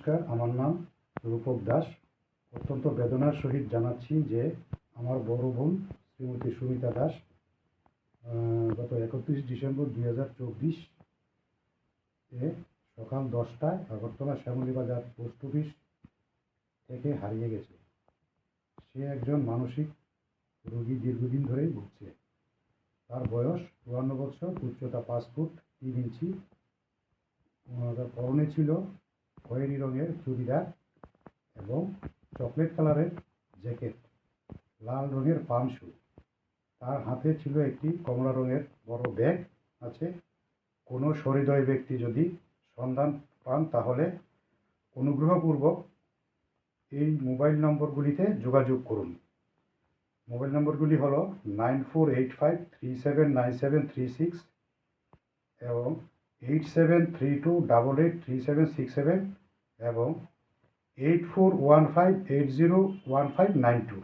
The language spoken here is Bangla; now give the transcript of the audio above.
নমস্কার, আমার নাম রূপক দাস। অত্যন্ত বেদনার সহিত জানাচ্ছি যে আমার বড় বোন শ্রীমতী সুমিতা দাস গত 31 ডিসেম্বর 2024 এ সকাল 10টায় আগরতলা শ্যামলীবাজার পোস্ট অফিস থেকে হারিয়ে গেছে। সে একজন মানসিক রোগী, দীর্ঘদিন ধরেই ভুগছে। তার বয়স 54 বছর, উচ্চতা 5 ফুট 3 ইঞ্চি। তার পরনে ছিল খয়েরি রঙের চুড়িদার এবং চকলেট কালারের জ্যাকেট, লাল রঙের পাম শু। তার হাতে ছিল একটি কমলা রঙের বড় ব্যাগ আছে। কোনো সহৃদয় ব্যক্তি যদি সন্ধান পান তাহলে অনুগ্রহপূর্বক এই মোবাইল নম্বরগুলিতে যোগাযোগ করুন। মোবাইল নম্বরগুলি হলো 9485379736 এবং 8732883767 এবং 8415801592।